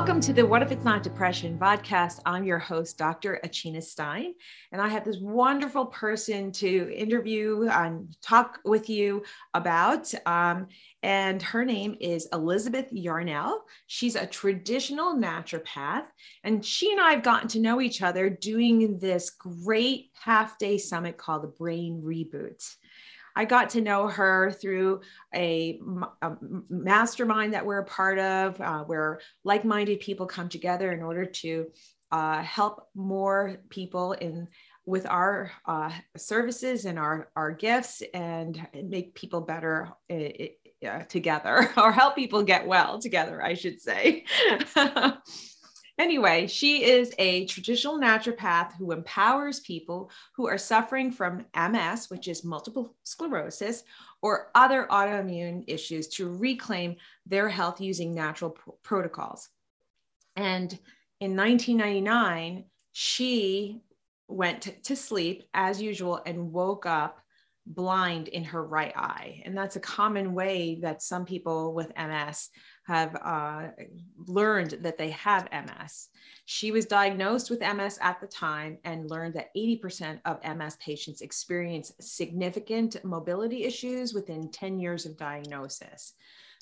Welcome to the What If It's Not Depression Vodcast. I'm your host, Dr. Achina Stein, and I have this wonderful person to interview and talk with you about, and her name is Elizabeth Yarnell. She's a traditional naturopath, and she and I have gotten to know each other doing this great half-day summit called the Brain Reboot. I got to know her through a mastermind that we're a part of, where like-minded people come together in order to help more people with our services and our gifts and make people better together, or help people get well together, I should say. Anyway, she is a traditional naturopath who empowers people who are suffering from MS, which is multiple sclerosis, or other autoimmune issues to reclaim their health using natural protocols. And in 1999, she went to sleep as usual and woke up blind in her right eye. And that's a common way that some people with MS have learned that they have MS. She was diagnosed with MS at the time and learned that 80% of MS patients experience significant mobility issues within 10 years of diagnosis.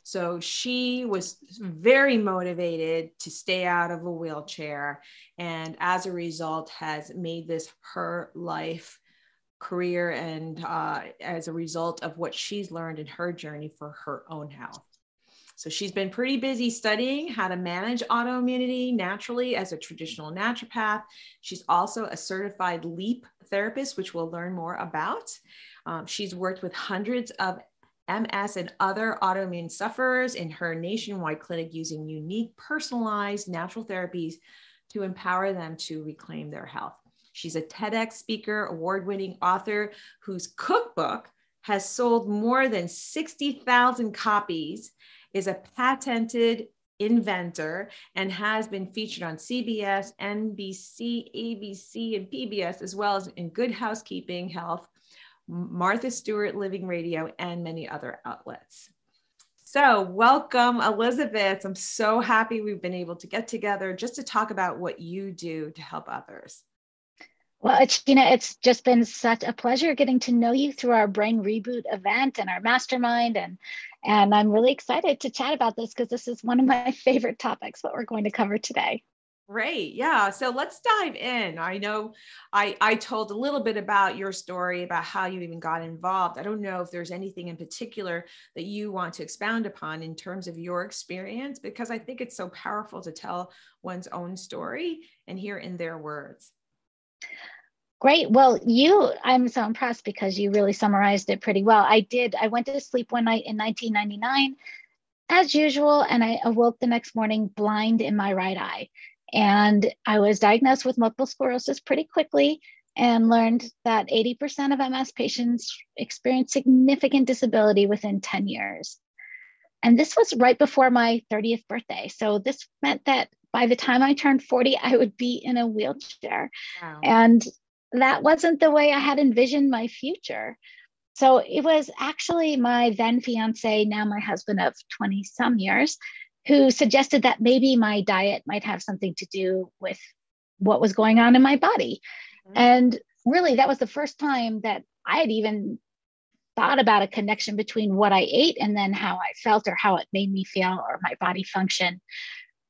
So she was very motivated to stay out of a wheelchair, and as a result has made this her life career, and as a result of what she's learned in her journey for her own health. So she's been pretty busy studying how to manage autoimmunity naturally as a traditional naturopath. She's also a certified LEAP therapist, which we'll learn more about. She's worked with hundreds of MS and other autoimmune sufferers in her nationwide clinic using unique, personalized natural therapies to empower them to reclaim their health. She's a TEDx speaker, award-winning author whose cookbook has sold more than 60,000 copies, is a patented inventor, and has been featured on CBS, NBC, ABC, and PBS, as well as in Good Housekeeping, Health, Stewart Living Radio, and many other outlets. So welcome, Elizabeth. I'm so happy we've been able to get together just to talk about what you do to help others. Well, Achina, it's just been such a pleasure getting to know you through our Brain Reboot event and our mastermind. And I'm really excited to chat about this because this is one of my favorite topics, what we're going to cover today. Great. Yeah. So let's dive in. I know I told a little bit about your story, about how you even got involved. I don't know if there's anything in particular that you want to expound upon in terms of your experience, because I think it's so powerful to tell one's own story and hear in their words. Great. Well, I'm so impressed because you really summarized it pretty well. I went to sleep one night in 1999 as usual, and I awoke the next morning blind in my right eye. And I was diagnosed with multiple sclerosis pretty quickly and learned that 80% of MS patients experience significant disability within 10 years. And this was right before my 30th birthday. So this meant that by the time I turned 40, I would be in a wheelchair. Wow. And that wasn't the way I had envisioned my future. So it was actually my then fiance, now my husband of 20 some years, who suggested that maybe my diet might have something to do with what was going on in my body. Mm-hmm. And really, that was the first time that I had even thought about a connection between what I ate and then how I felt or how it made me feel or my body function.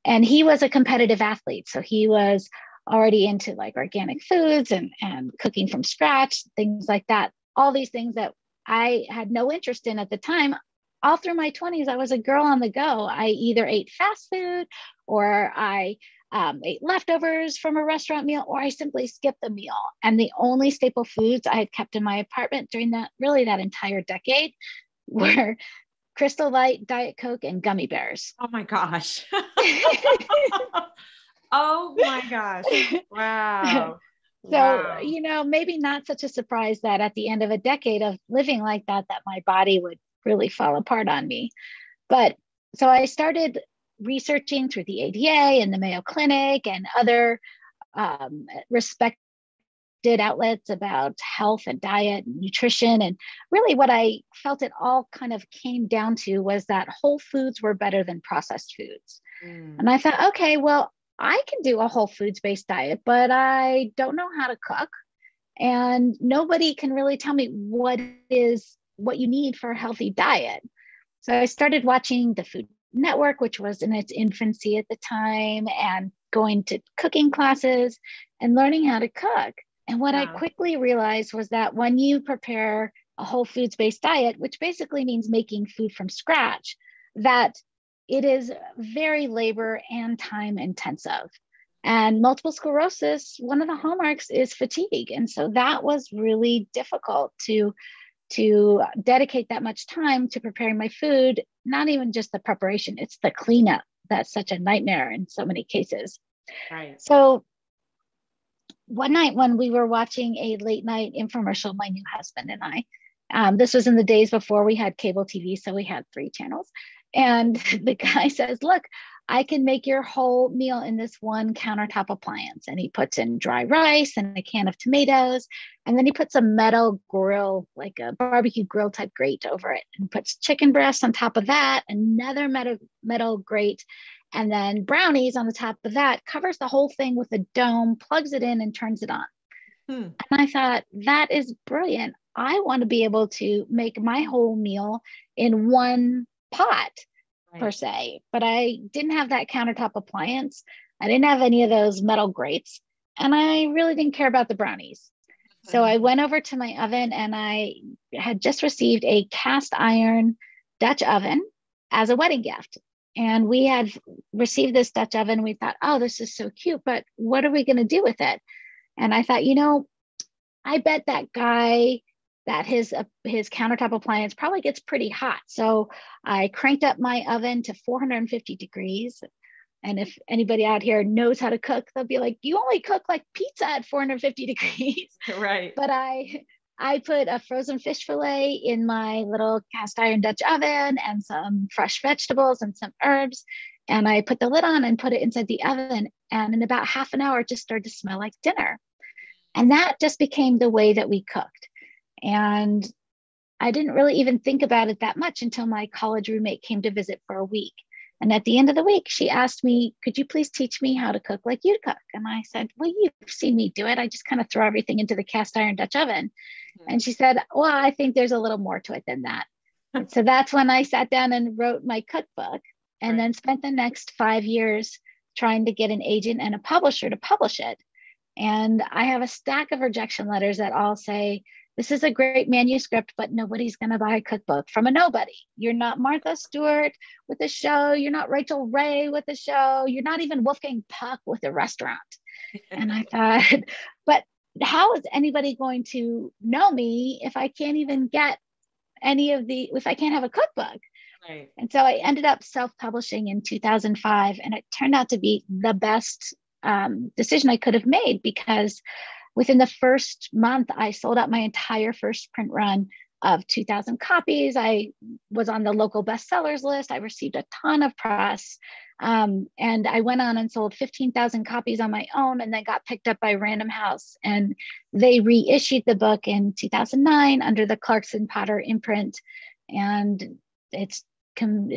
And he was a competitive athlete. So he was already into like organic foods and cooking from scratch, things like that. All these things that I had no interest in at the time. All through my 20s, I was a girl on the go. I either ate fast food or I ate leftovers from a restaurant meal, or I simply skipped the meal. And the only staple foods I had kept in my apartment during that entire decade were Crystal Light, Diet Coke, and gummy bears. Oh my gosh. Oh my gosh. Wow. So, maybe not such a surprise that at the end of a decade of living like that my body would really fall apart on me. But so I started researching through the ADA and the Mayo Clinic and other respected outlets about health and diet and nutrition. And really what I felt it all kind of came down to was that whole foods were better than processed foods. And I thought, okay, well, I can do a whole foods-based diet, but I don't know how to cook. And nobody can really tell me what you need for a healthy diet. So I started watching the Food Network, which was in its infancy at the time, and going to cooking classes and learning how to cook. And what I quickly realized was that when you prepare a whole foods-based diet, which basically means making food from scratch, that it is very labor and time intensive. And multiple sclerosis, one of the hallmarks is fatigue. And so that was really difficult to dedicate that much time to preparing my food, not even just the preparation, it's the cleanup that's such a nightmare in so many cases. Right. So one night when we were watching a late night infomercial, my new husband and I, this was in the days before we had cable TV, so we had 3 channels. And the guy says, look, I can make your whole meal in this one countertop appliance. And he puts in dry rice and a can of tomatoes. And then he puts a metal grill, like a barbecue grill type grate over it, and puts chicken breasts on top of that, another metal grate, and then brownies on the top of that, covers the whole thing with a dome, plugs it in and turns it on. And I thought, that is brilliant. I want to be able to make my whole meal in one pot. Per se, but I didn't have that countertop appliance. I didn't have any of those metal grates, and I really didn't care about the brownies. So I went over to my oven, and I had just received a cast iron Dutch oven as a wedding gift. And we had received this Dutch oven. We thought, oh, this is so cute, but what are we going to do with it? And I thought, I bet that guy that his countertop appliance probably gets pretty hot. So I cranked up my oven to 450 degrees. And if anybody out here knows how to cook, they'll be like, you only cook like pizza at 450 degrees. Right. But I put a frozen fish fillet in my little cast iron Dutch oven and some fresh vegetables and some herbs. And I put the lid on and put it inside the oven. And in about half an hour, it just started to smell like dinner. And that just became the way that we cooked. And I didn't really even think about it that much until my college roommate came to visit for a week. And at the end of the week, she asked me, could you please teach me how to cook like you cook? And I said, well, you've seen me do it. I just kind of throw everything into the cast iron Dutch oven. And she said, well, I think there's a little more to it than that. And so that's when I sat down and wrote my cookbook, and then spent the next 5 years trying to get an agent and a publisher to publish it. And I have a stack of rejection letters that all say, this is a great manuscript, but nobody's going to buy a cookbook from a nobody. You're not Martha Stewart with a show. You're not Rachel Ray with a show. You're not even Wolfgang Puck with a restaurant. And I thought, but how is anybody going to know me if I can't even get if I can't have a cookbook? Right. And so I ended up self-publishing in 2005, and it turned out to be the best decision I could have made, because within the first month, I sold out my entire first print run of 2,000 copies. I was on the local bestsellers list. I received a ton of press. And I went on and sold 15,000 copies on my own, and then got picked up by Random House. And they reissued the book in 2009 under the Clarkson Potter imprint. And it's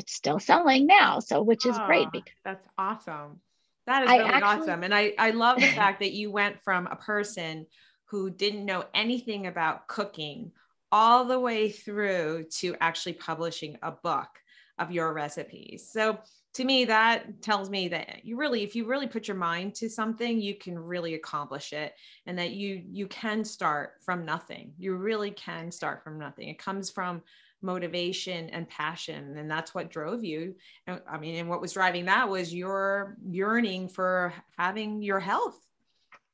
still selling now, so which is great. That's awesome. That is really awesome. And I love the fact that you went from a person who didn't know anything about cooking all the way through to actually publishing a book of your recipes. So to me, that tells me that if you really put your mind to something, you can really accomplish it, and that you can start from nothing. You really can start from nothing. It comes from motivation and passion, and that's what drove you. And what was driving that was your yearning for having your health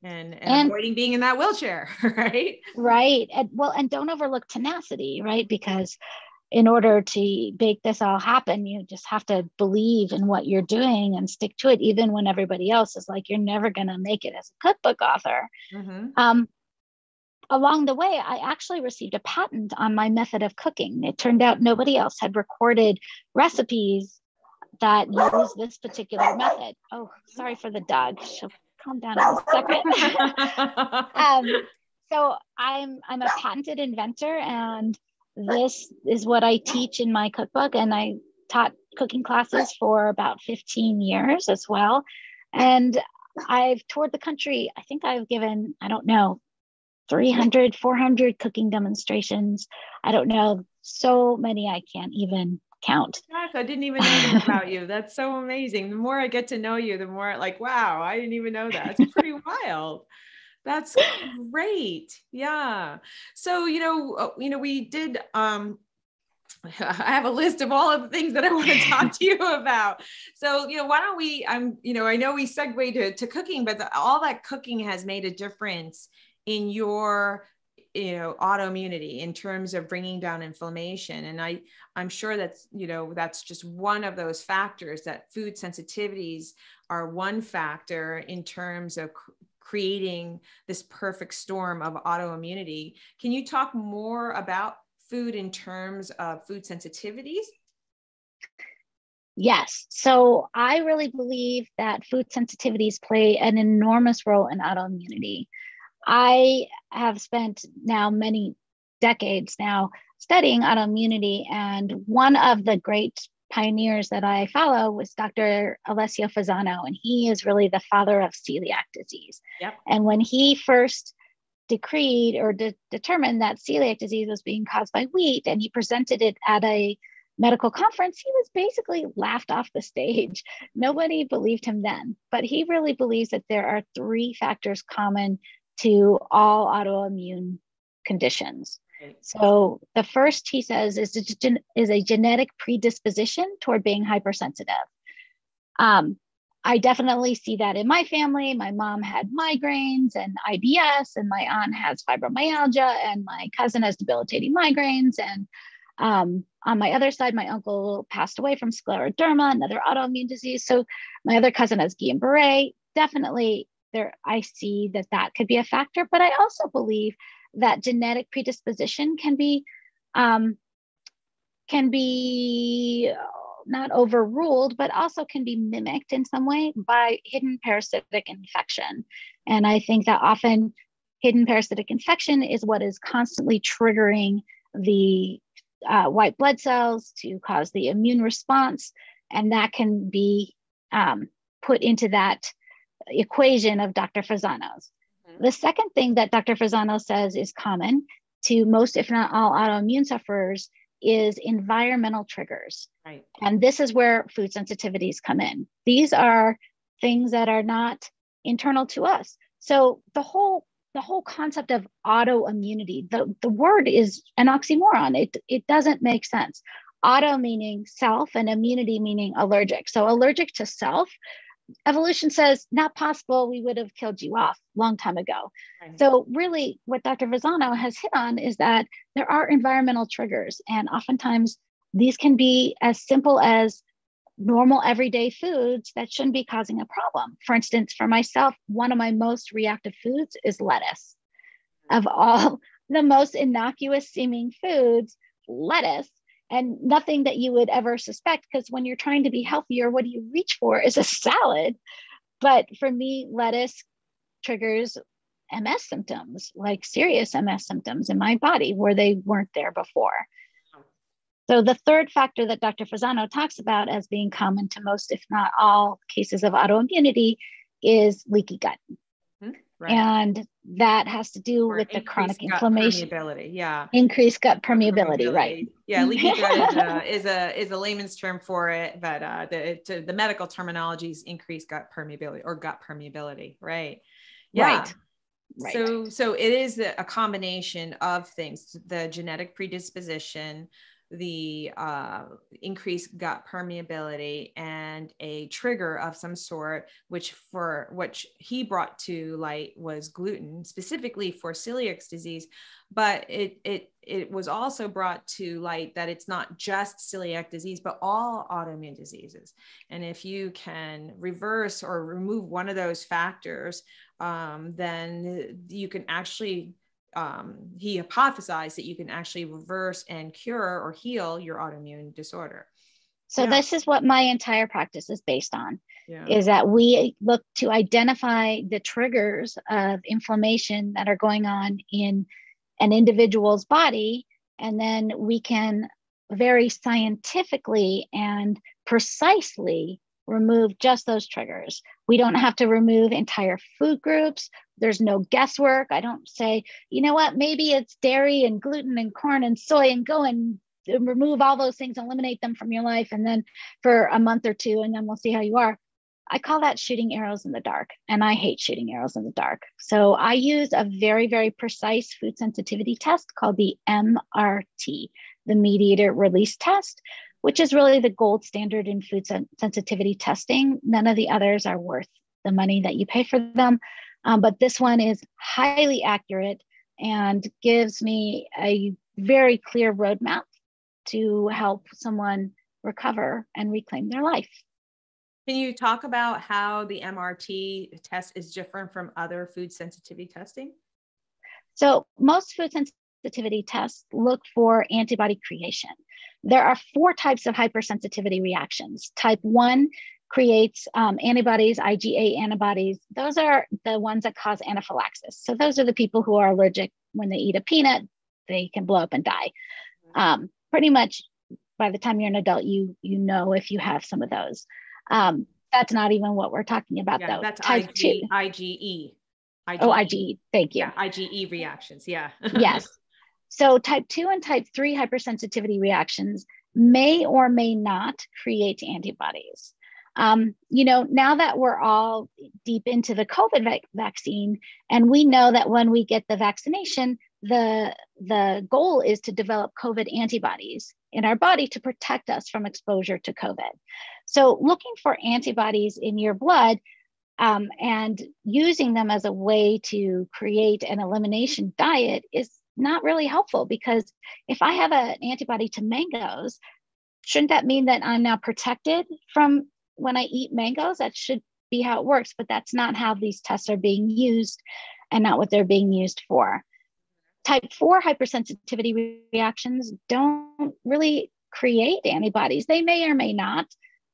and avoiding being in that wheelchair, right? Right. And don't overlook tenacity, right? Because in order to make this all happen, you just have to believe in what you're doing and stick to it, even when everybody else is like, you're never going to make it as a cookbook author. Along the way, I actually received a patent on my method of cooking. It turned out nobody else had recorded recipes that use this particular method. Oh, sorry for the dog. She'll calm down in a second. So I'm a patented inventor, and this is what I teach in my cookbook. And I taught cooking classes for about 15 years as well. And I've toured the country. I think I've given, I don't know, 300, 400 cooking demonstrations. I don't know, so many I can't even count. Gosh, I didn't even know that about you. That's so amazing. The more I get to know you, the more like, wow, I didn't even know that. It's pretty wild. That's great. Yeah. So, we did, I have a list of all of the things that I want to talk to you about. So, why don't we, I know we segued to cooking, but all that cooking has made a difference in your, autoimmunity in terms of bringing down inflammation. And I'm sure that's, that's just one of those factors, that food sensitivities are one factor in terms of creating this perfect storm of autoimmunity. Can you talk more about food in terms of food sensitivities? Yes. So I really believe that food sensitivities play an enormous role in autoimmunity. I have spent now many decades now studying autoimmunity, and one of the great pioneers that I follow was Dr. Alessio Fasano, and he is really the father of celiac disease. Yep. And when he first decreed or determined that celiac disease was being caused by wheat, and he presented it at a medical conference, he was basically laughed off the stage. Nobody believed him then, but he really believes that there are 3 factors common to all autoimmune conditions. Right. So the first, he says, is a genetic predisposition toward being hypersensitive. I definitely see that in my family. My mom had migraines and IBS, and my aunt has fibromyalgia, and my cousin has debilitating migraines. And on my other side, my uncle passed away from scleroderma, another autoimmune disease. So my other cousin has Guillain-Barré. Definitely I see that could be a factor, but I also believe that genetic predisposition can be not overruled, but also can be mimicked in some way by hidden parasitic infection. And I think that often hidden parasitic infection is what is constantly triggering the white blood cells to cause the immune response, and that can be put into that equation of Dr. Fasano's. Mm-hmm. The second thing that Dr. Fasano says is common to most, if not all, autoimmune sufferers is environmental triggers. Right. And this is where food sensitivities come in. These are things that are not internal to us. So the whole concept of autoimmunity, the word is an oxymoron. It doesn't make sense. Auto meaning self and immunity meaning allergic. So allergic to self, evolution says not possible, we would have killed you off a long time ago. Right. So really what Dr. Fasano has hit on is that there are environmental triggers, and oftentimes these can be as simple as normal everyday foods that shouldn't be causing a problem. For instance, for myself, one of my most reactive foods is lettuce. Of all the most innocuous seeming foods, lettuce. And nothing that you would ever suspect, because when you're trying to be healthier, what do you reach for is a salad. But for me, lettuce triggers MS symptoms, like serious MS symptoms in my body where they weren't there before. So the third factor that Dr. Fasano talks about as being common to most, if not all, cases of autoimmunity is leaky gut. Right. And that has to do with the chronic inflammation. Permeability, yeah. Increased gut permeability, right? Yeah, leaky gut is a layman's term for it, but the medical terminology is increased gut permeability or gut permeability, right? Yeah. Right. So it is a combination of things: the genetic predisposition, the increased gut permeability, and a trigger of some sort, which he brought to light was gluten, specifically for celiac disease. But it was also brought to light that it's not just celiac disease, but all autoimmune diseases. And if you can reverse or remove one of those factors, then you can actually he hypothesized that you can actually reverse and cure or heal your autoimmune disorder. So this is what my entire practice is based on, is that we look to identify the triggers of inflammation that are going on in an individual's body, and then we can very scientifically and precisely remove just those triggers. We don't have to remove entire food groups. There's no guesswork. I don't say, you know what, maybe it's dairy and gluten and corn and soy, and go and remove all those things, eliminate them from your life, and then for a month or two, and then we'll see how you are. I call that shooting arrows in the dark, and I hate shooting arrows in the dark. So I use a very, very precise food sensitivity test called the MRT, the mediator release test, which is really the gold standard in food sensitivity testing. None of the others are worth the money that you pay for them. But this one is highly accurate and gives me a very clear roadmap to help someone recover and reclaim their life. Can you talk about how the MRT test is different from other food sensitivity testing? So most food sensitivity tests look for antibody creation. There are 4 types of hypersensitivity reactions. Type 1 creates antibodies, IgA antibodies. Those are the ones that cause anaphylaxis. So those are the people who are allergic when they eat a peanut, they can blow up and die. Pretty much by the time you're an adult, you know if you have some of those. That's not even what we're talking about, though. That's type 2. IgE. Oh, IgE. Thank you. Yeah, IgE reactions. Yeah. Yes. So type 2 and type 3 hypersensitivity reactions may or may not create antibodies. Now that we're all deep into the COVID vaccine, and we know that when we get the vaccination, the goal is to develop COVID antibodies in our body to protect us from exposure to COVID. So looking for antibodies in your blood and using them as a way to create an elimination diet is not really helpful, because if I have an antibody to mangoes, shouldn't that mean that I'm now protected from when I eat mangoes? That should be how it works, but that's not how these tests are being used and not what they're being used for. Type 4 hypersensitivity reactions don't really create antibodies. They may or may not,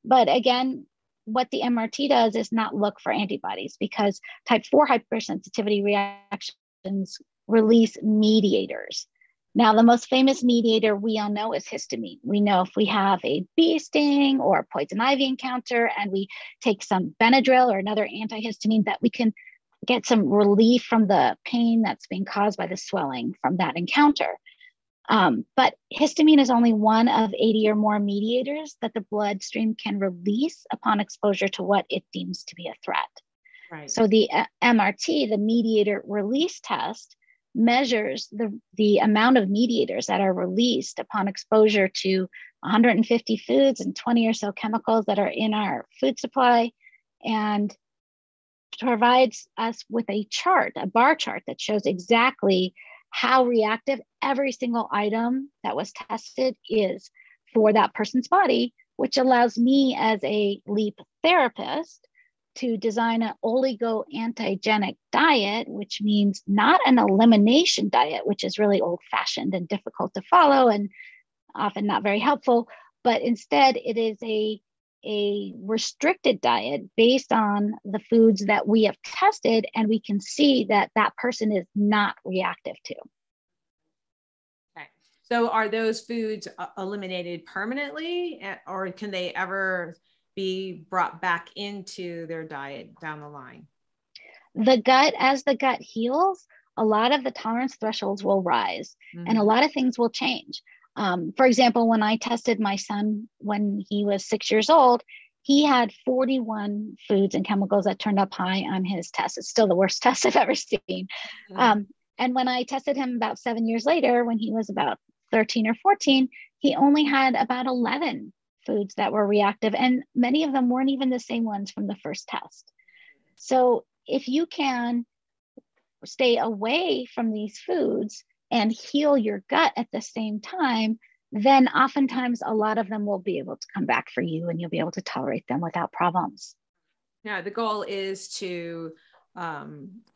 but again, what the MRT does is not look for antibodies, because type 4 hypersensitivity reactions release mediators. Now, the most famous mediator we all know is histamine. We know if we have a bee sting or a poison ivy encounter and we take some Benadryl or another antihistamine, that we can get some relief from the pain that's being caused by the swelling from that encounter. But histamine is only one of 80 or more mediators that the bloodstream can release upon exposure to what it deems to be a threat. Right. So the MRT, the mediator release test, measures the amount of mediators that are released upon exposure to 150 foods and 20 or so chemicals that are in our food supply, and provides us with a chart, a bar chart that shows exactly how reactive every single item that was tested is for that person's body, which allows me as a LEAP therapist to design an oligo-antigenic diet, which means not an elimination diet, which is really old-fashioned and difficult to follow and often not very helpful, but instead it is a restricted diet based on the foods that we have tested, and we can see that that person is not reactive to. Okay. So are those foods eliminated permanently, or can they ever be brought back into their diet down the line? As the gut heals, a lot of the tolerance thresholds will rise, and a lot of things will change. For example, when I tested my son when he was 6 years old, he had 41 foods and chemicals that turned up high on his test. It's still the worst test I've ever seen. And when I tested him about 7 years later, when he was about 13 or 14, he only had about 11 foods that were reactive, and many of them weren't even the same ones from the first test. So if you can stay away from these foods and heal your gut at the same time, then oftentimes a lot of them will be able to come back for you, and you'll be able to tolerate them without problems. Yeah, the goal is to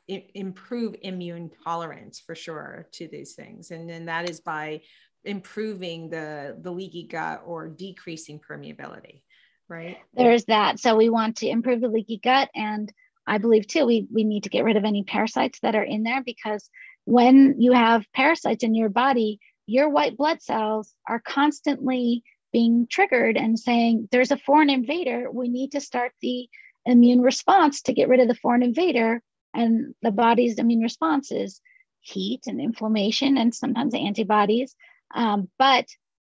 improve immune tolerance for sure to these things. And then that is by improving the leaky gut or decreasing permeability, right? There's that. So we want to improve the leaky gut. And I believe too, we need to get rid of any parasites that are in there, because when you have parasites in your body, your white blood cells are constantly being triggered and saying, there's a foreign invader. We need to start the immune response to get rid of the foreign invader. And the body's immune response is heat and inflammation and sometimes antibodies. But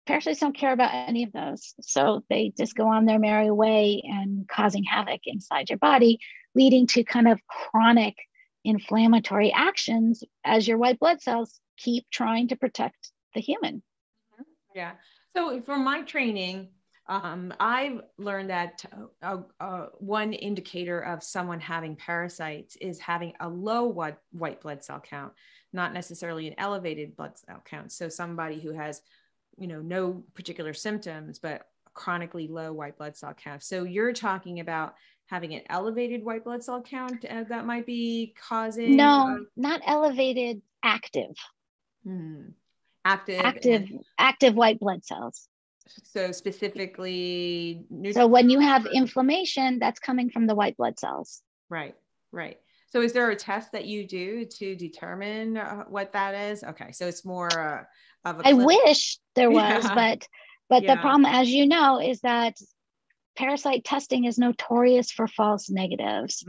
parasites don't care about any of those. So they just go on their merry way and causing havoc inside your body, leading to kind of chronic inflammatory actions as your white blood cells keep trying to protect the human. Yeah. So from my training, I've learned that one indicator of someone having parasites is having a low white blood cell count, not necessarily an elevated blood cell count. So somebody who has, no particular symptoms, but chronically low white blood cell count. So you're talking about having an elevated white blood cell count that might be causing? No, not elevated, active. Active white blood cells. So specifically, so when you have inflammation, that's coming from the white blood cells. Right. So is there a test that you do to determine what that is? Okay, so it's more of a. I wish there was, but the problem, as you know, is that parasite testing is notorious for false negatives.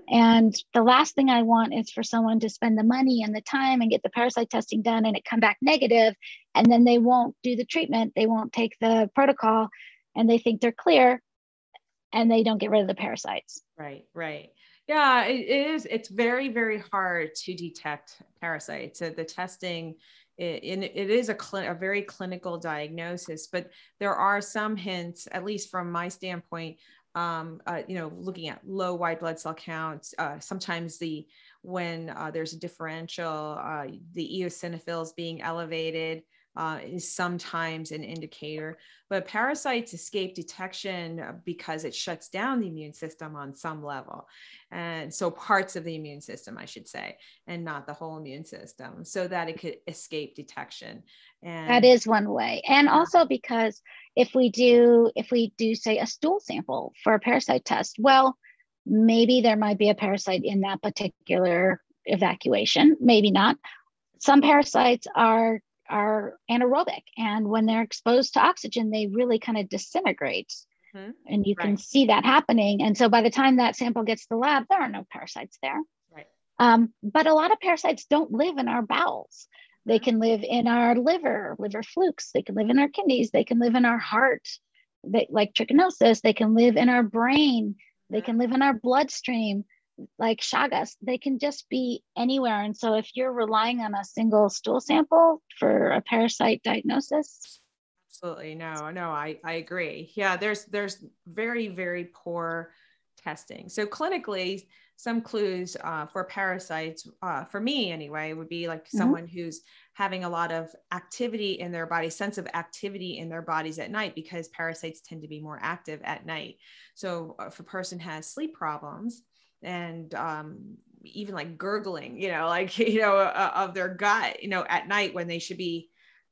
And the last thing I want is for someone to spend the money and the time and get the parasite testing done and it come back negative, and then they won't do the treatment, they won't take the protocol, and they think they're clear and they don't get rid of the parasites. Right. Yeah, it is. It's very, very hard to detect parasites. So the testing, it is a very clinical diagnosis, but there are some hints, at least from my standpoint, looking at low white blood cell counts, sometimes when there's a differential, the eosinophils being elevated is sometimes an indicator, but parasites escape detection because it shuts down the immune system on some level. And so parts of the immune system, I should say, and not the whole immune system, so that it could escape detection. And that is one way. And also because if we do say a stool sample for a parasite test, well, maybe there might be a parasite in that particular evacuation, maybe not. Some parasites are anaerobic, and when they're exposed to oxygen, they really kind of disintegrate. And you can see that happening. And so by the time that sample gets to the lab, there are no parasites there. But a lot of parasites don't live in our bowels. They can live in our liver flukes. They can live in our kidneys. They can live in our heart, like trichinosis. They can live in our brain. They can live in our bloodstream, like Chagas. They can just be anywhere. And so if you're relying on a single stool sample for a parasite diagnosis. Absolutely. No, I agree. Yeah, there's very, very poor testing. So clinically, some clues for parasites, for me anyway, would be like someone who's having a lot of activity in their body, sense of activity in their bodies at night, because parasites tend to be more active at night. So if a person has sleep problems and even like gurgling, of their gut, at night when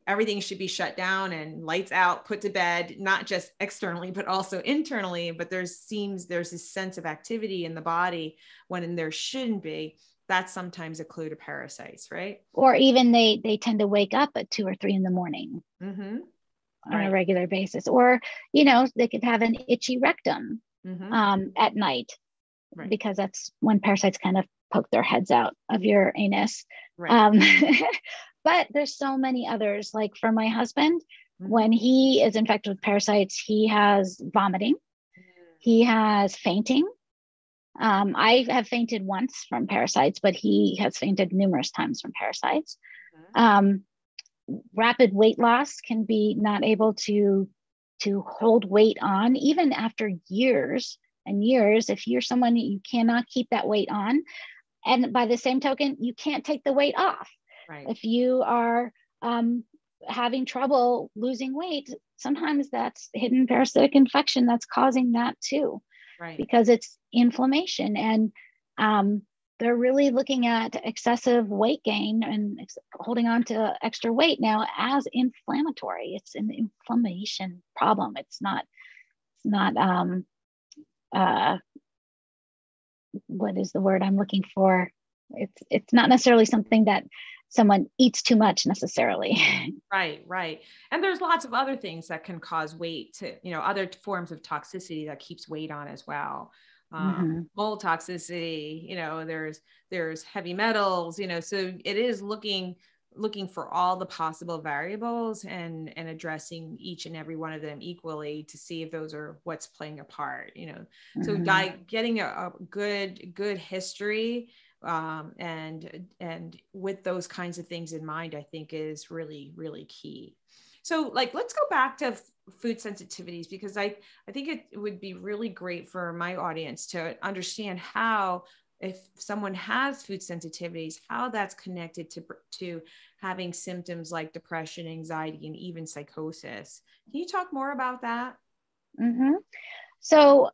everything should be shut down and lights out, put to bed, not just externally, but also internally. But there's this sense of activity in the body when there shouldn't be. That's sometimes a clue to parasites, right? Or even they tend to wake up at 2 or 3 in the morning on a regular basis. Or, they could have an itchy rectum at night, because that's when parasites kind of poke their heads out of your anus. But there's so many others. Like for my husband, when he is infected with parasites, he has vomiting, he has fainting. I have fainted once from parasites, but he has fainted numerous times from parasites. Rapid weight loss, can be not able to hold weight on, even after years and years. If you're someone you cannot keep that weight on, and by the same token, you can't take the weight off. If you are having trouble losing weight, sometimes that's hidden parasitic infection that's causing that too, because it's inflammation. And they're really looking at excessive weight gain and holding on to extra weight now as inflammatory. It's an inflammation problem. It's not what is the word I'm looking for? It's not necessarily something that someone eats too much necessarily. Right, right. And there's lots of other things that can cause weight to, other forms of toxicity that keeps weight on as well. Mold toxicity, there's heavy metals, so it is looking for all the possible variables and addressing each and every one of them equally to see if those are what's playing a part, so getting a good history and with those kinds of things in mind, I think is really, really key. So let's go back to food sensitivities, because I think it would be really great for my audience to understand how, if someone has food sensitivities, how that's connected to having symptoms like depression, anxiety, and even psychosis. Can you talk more about that? So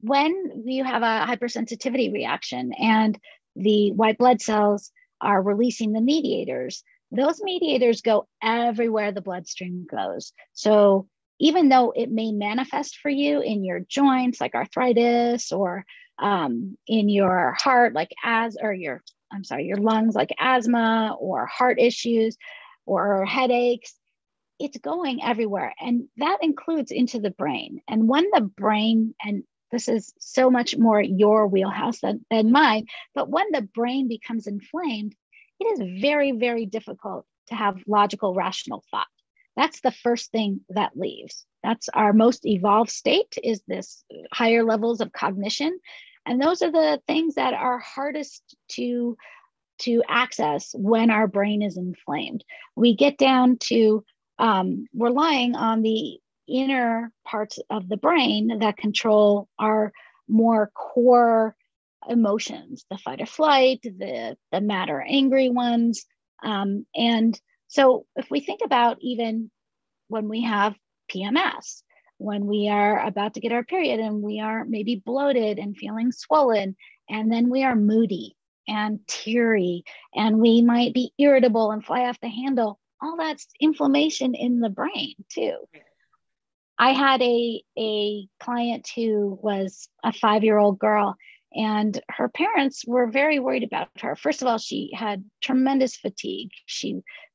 when you have a hypersensitivity reaction and the white blood cells are releasing the mediators, those mediators go everywhere the bloodstream goes. So even though it may manifest for you in your joints, like arthritis, or in your heart, like your lungs, like asthma, or heart issues, or headaches, it's going everywhere. And that includes into the brain. And when the brain, and this is so much more your wheelhouse than mine, but when the brain becomes inflamed, it is very, very difficult to have logical, rational thought. That's the first thing that leaves. That's our most evolved state, is this higher levels of cognition. And those are the things that are hardest to access when our brain is inflamed. We get down to relying on the inner parts of the brain that control our more core emotions, the fight or flight, the mad or angry ones. And so if we think about even when we have PMS, when we are about to get our period and we are maybe bloated and feeling swollen, and then we are moody and teary, and we might be irritable and fly off the handle, all that's inflammation in the brain too. I had a client who was a 5-year-old girl, and her parents were very worried about her. First of all, she had tremendous fatigue.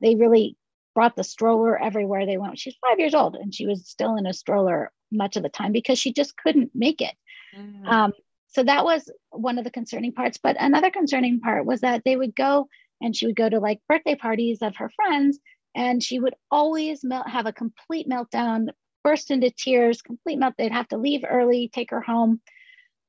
They really brought the stroller everywhere they went. She's 5 years old, and she was still in a stroller much of the time because she just couldn't make it. So that was one of the concerning parts. But another concerning part was that they would go, and she would go to like birthday parties of her friends, and she would always have a complete meltdown, burst into tears, complete melt. They'd have to leave early, take her home.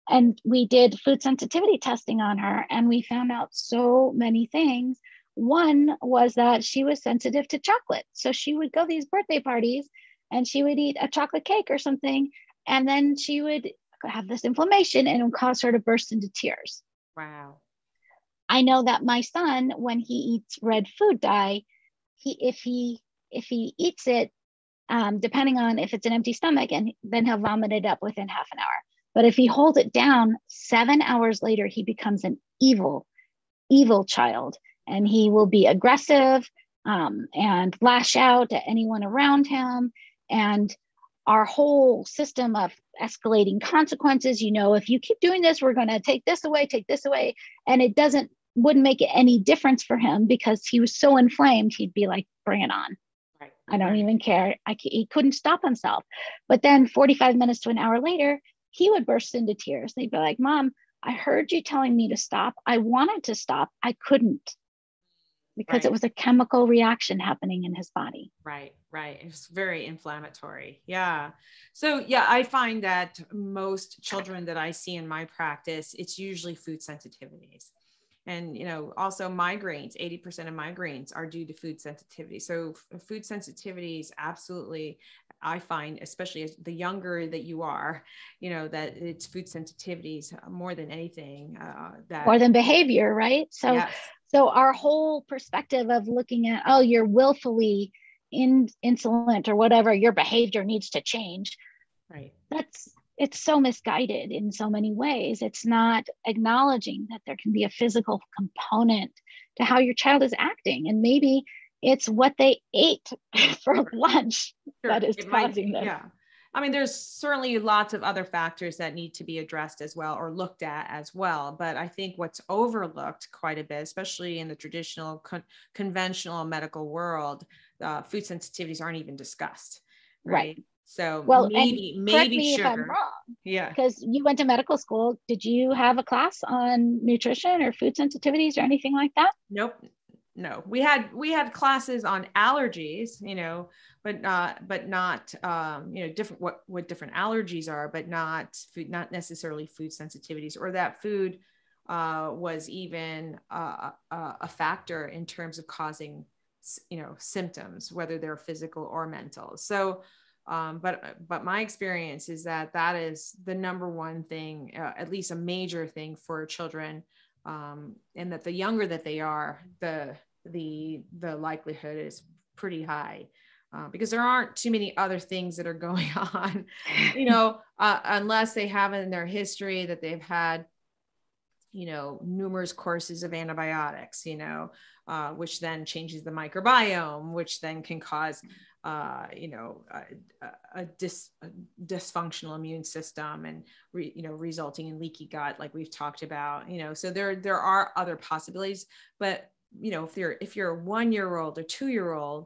And we did food sensitivity testing on her, and we found out so many things. One was that she was sensitive to chocolate. So she would go to these birthday parties and she would eat a chocolate cake or something, and then she would have this inflammation and it would cause her to burst into tears. Wow. I know that my son, when he eats red food dye, if he eats it, depending on if it's an empty stomach, and then he'll vomit it up within half an hour. But if he holds it down, 7 hours later, he becomes an evil child, and he will be aggressive and lash out at anyone around him. And our whole system of escalating consequences, if you keep doing this, we're going to take this away. And it wouldn't make any difference for him because he was so inflamed. He'd be like, bring it on. Right. I don't even care. He couldn't stop himself. But then 45 minutes to an hour later, he would burst into tears. They'd be like, Mom, I heard you telling me to stop. I wanted to stop. I couldn't, because it was a chemical reaction happening in his body. Right. It's very inflammatory. Yeah. So yeah, I find that most children that I see in my practice, it's usually food sensitivities. And, also migraines, 80% of migraines are due to food sensitivity. So food sensitivities, absolutely, I find, especially as the younger that you are, that it's food sensitivities more than anything. More than behavior, right? So, yes. So our whole perspective of looking at, you're willfully insolent or whatever, your behavior needs to change. Right. It's so misguided in so many ways. It's not acknowledging that there can be a physical component to how your child is acting. And maybe it's what they ate for lunch that is causing this. Yeah. I mean, there's certainly lots of other factors that need to be addressed as well, or looked at as well. But I think what's overlooked quite a bit, especially in the traditional conventional medical world, food sensitivities aren't even discussed, right? So well, maybe correct me sugar. if I'm wrong. Yeah. Because you went to medical school. Did you have a class on nutrition or food sensitivities or anything like that? Nope. No, we had classes on allergies, but not, different, what different allergies are, but not food, not necessarily food sensitivities, or that food was even a factor in terms of causing, symptoms, whether they're physical or mental. So, but my experience is that is the number one thing, at least a major thing for children. And that the younger that they are, the likelihood is pretty high, because there aren't too many other things that are going on, unless they have in their history that they've had, numerous courses of antibiotics, which then changes the microbiome, which then can cause, a dysfunctional immune system, and resulting in leaky gut, like we've talked about. So there are other possibilities, but if you're a 1-year-old or 2-year-old,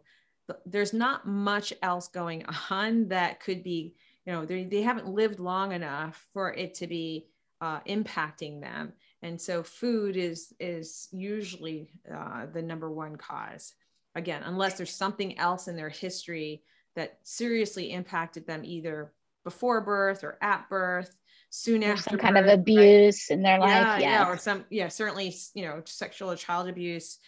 there's not much else going on that could be, they haven't lived long enough for it to be impacting them. And so food is usually the number one cause. Again, unless there's something else in their history that seriously impacted them, either before birth or at birth, soon after some kind of birth, abuse in their life. Yeah. Or certainly, sexual or child abuse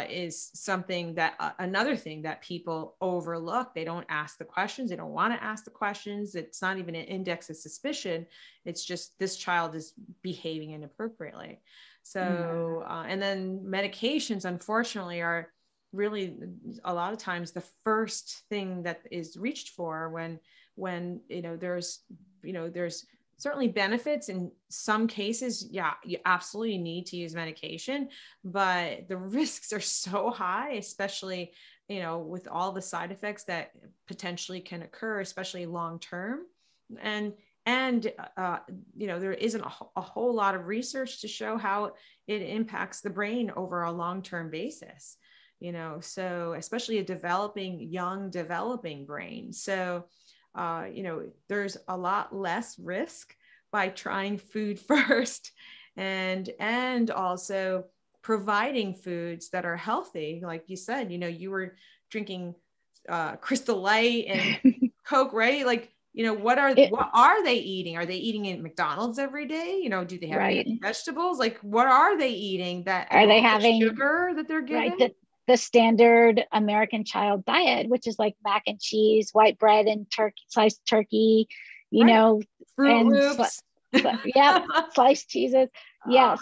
is something that another thing that people overlook. They don't ask the questions. They don't want to ask the questions. It's not even an index of suspicion. It's just this child is behaving inappropriately. So, and then medications, unfortunately, are really a lot of times the first thing that is reached for when there's certainly benefits in some cases. Yeah, you absolutely need to use medication, but the risks are so high, especially, with all the side effects that potentially can occur, especially long-term. And there isn't a whole lot of research to show how it impacts the brain over a long-term basis, so especially a young developing brain. So, there's a lot less risk by trying food first, and also providing foods that are healthy. Like you said, you were drinking Crystal Light and Coke, right? Like, what are they eating? Are they eating at McDonald's every day? Do they have vegetables? Like, what are they eating? That are they having sugar that they're getting? The standard American child diet, which is like mac and cheese, white bread, and sliced turkey, Fruit Loops. Sliced cheeses. Yes.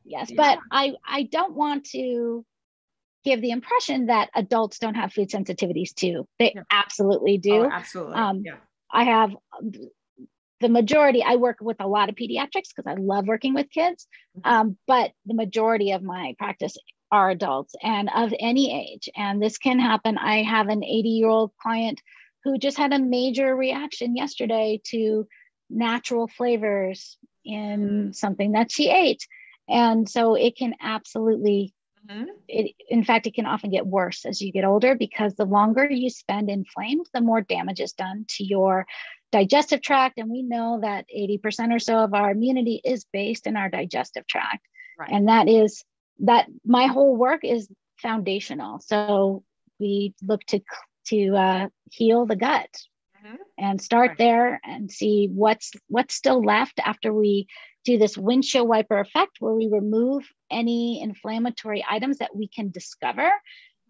Yeah. But I don't want to give the impression that adults don't have food sensitivities too. They absolutely do. Oh, absolutely. I have the majority. I work with a lot of pediatrics because I love working with kids. But the majority of my practice are adults and of any age. And this can happen. I have an 80-year-old client who just had a major reaction yesterday to natural flavors in something that she ate. And so it can absolutely, in fact, it can often get worse as you get older, because the longer you spend inflamed, the more damage is done to your digestive tract. And we know that 80% or so of our immunity is based in our digestive tract. Right. And that my whole work is foundational. So we look to heal the gut and start there and see what's still left after we do this windshield wiper effect, where we remove any inflammatory items that we can discover,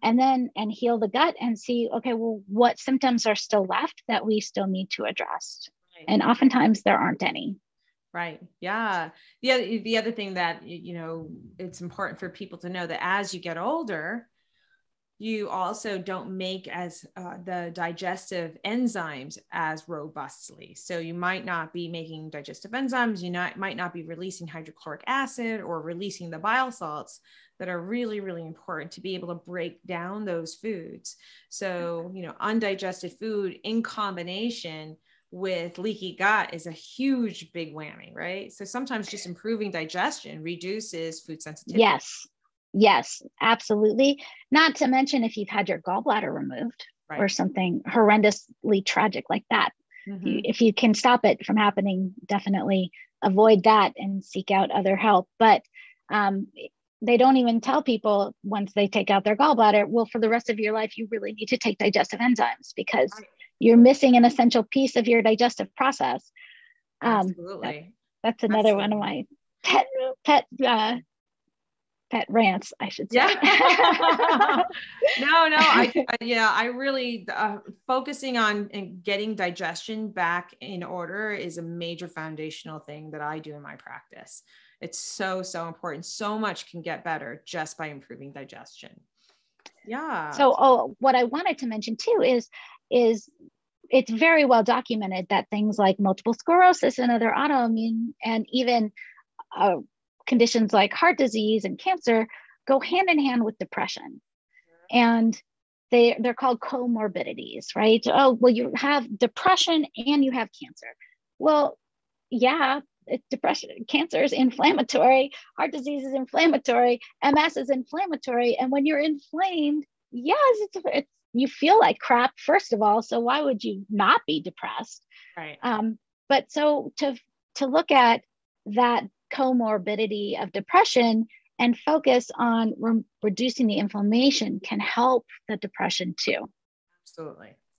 and heal the gut and see, okay, well, what symptoms are still left that we still need to address? Right. And oftentimes there aren't any. Right. Yeah. The other thing that, it's important for people to know that as you get older, you also don't make as the digestive enzymes as robustly. So you might not be making digestive enzymes. You might not be releasing hydrochloric acid or releasing the bile salts that are really, really important to be able to break down those foods. So, undigested food in combination with leaky gut is a huge big whammy, right? So sometimes just improving digestion reduces food sensitivity. Yes, absolutely. Not to mention if you've had your gallbladder removed or something horrendously tragic like that. If you can stop it from happening, definitely avoid that and seek out other help. But they don't even tell people once they take out their gallbladder, well, for the rest of your life, you really need to take digestive enzymes because you're missing an essential piece of your digestive process. Absolutely. That's another one of my pet rants, I should say. Yeah. I really focusing on and getting digestion back in order is a major foundational thing that I do in my practice. It's so important. So much can get better just by improving digestion. Yeah. So, what I wanted to mention too is it's very well documented that things like multiple sclerosis and other autoimmune and even conditions like heart disease and cancer go hand in hand with depression. And they're called comorbidities, right? Oh, well, you have depression and you have cancer. Well, yeah, depression, cancer is inflammatory, heart disease is inflammatory, MS is inflammatory. And when you're inflamed, yes, it's you feel like crap, first of all. So why would you not be depressed? Right. But so to look at that comorbidity of depression and focus on reducing the inflammation can help the depression too.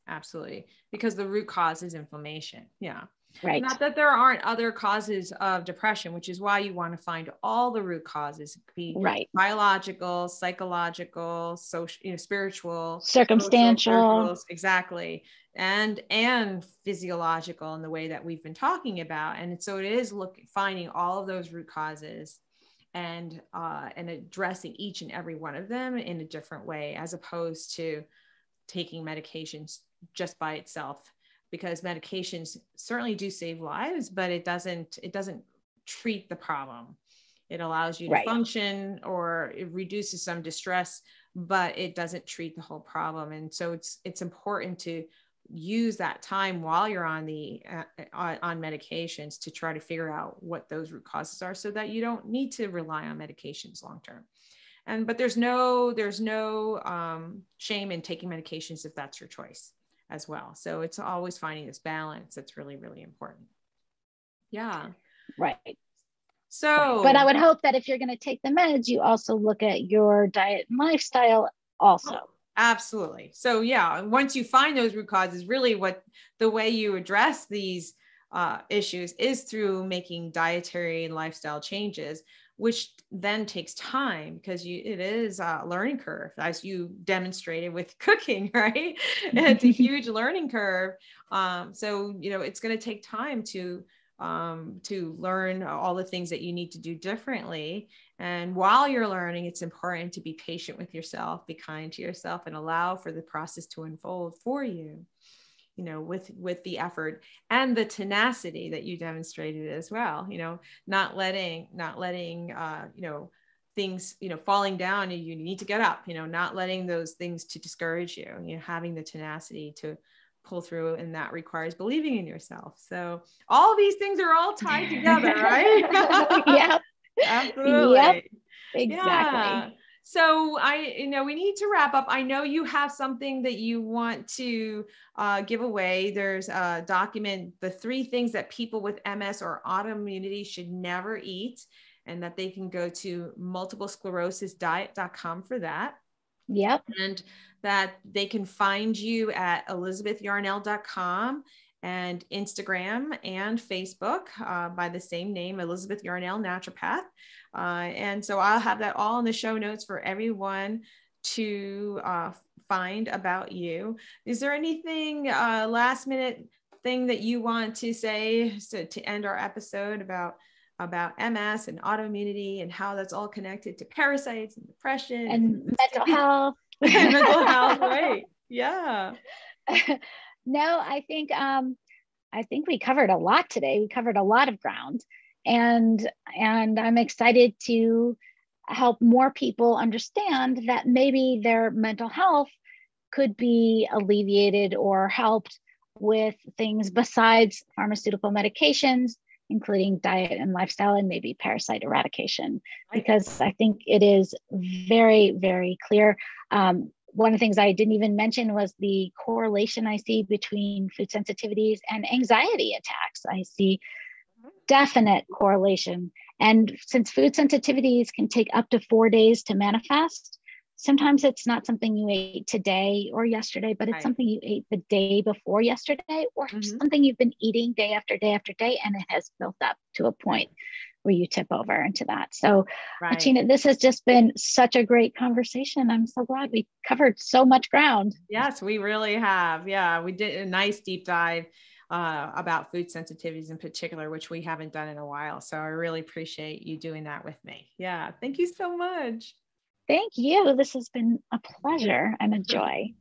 Absolutely. Because the root cause is inflammation. Yeah. Right. Not that there aren't other causes of depression, which is why you want to find all the root causes. It could be biological, psychological, social, spiritual, circumstantial, exactly, and physiological in the way that we've been talking about. And so it is finding all of those root causes and addressing each and every one of them in a different way, as opposed to taking medications just by itself. Because medications certainly do save lives, but it doesn't treat the problem. It allows you to function, or it reduces some distress, but it doesn't treat the whole problem. And so it's important to use that time while you're on medications to try to figure out what those root causes are, so that you don't need to rely on medications long term. But there's no shame in taking medications if that's your choice as well. So it's always finding this balance that's really, really important. Yeah. Right. So, but I would hope that if you're going to take the meds, you also look at your diet and lifestyle also. Oh, absolutely. So yeah, once you find those root causes, really the way you address these issues is through making dietary and lifestyle changes, which then takes time, because it is a learning curve, as you demonstrated with cooking, right? It's a huge learning curve. So, it's going to take time to learn all the things that you need to do differently. And while you're learning, it's important to be patient with yourself, be kind to yourself, and allow for the process to unfold for you. With the effort and the tenacity that you demonstrated as well, not letting, things, falling down, and you need to get up, not letting those things to discourage you, having the tenacity to pull through. And that requires believing in yourself. So all these things are all tied together, right? Yeah, absolutely. Yep. Exactly. Yeah. So we need to wrap up. I know you have something that you want to give away. There's a document, the 3 things that people with MS or autoimmunity should never eat, and that they can go to multiplesclerosisdiet.com for that. Yep. And that they can find you at elizabethyarnell.com and Instagram and Facebook by the same name, Elizabeth Yarnell Naturopath. And so I'll have that all in the show notes for everyone to find about you. Is there anything last minute thing that you want to say to end our episode about MS and autoimmunity and how that's all connected to parasites and depression and mental health? And mental health, right? Yeah. No, I think we covered a lot today. We covered a lot of ground, and I'm excited to help more people understand that maybe their mental health could be alleviated or helped with things besides pharmaceutical medications, including diet and lifestyle, and maybe parasite eradication, because I think it is very, very clear. One of the things I didn't even mention was the correlation I see between food sensitivities and anxiety attacks. I see definite correlation. And since food sensitivities can take up to 4 days to manifest, sometimes it's not something you ate today or yesterday, but it's something you ate the day before yesterday, or something you've been eating day after day after day, and it has built up to a point where you tip over into that. So, Achina, this has just been such a great conversation. I'm so glad we covered so much ground. Yes, we really have. Yeah, we did a nice deep dive about food sensitivities in particular, which we haven't done in a while. So I really appreciate you doing that with me. Yeah, thank you so much. Thank you. This has been a pleasure and a joy.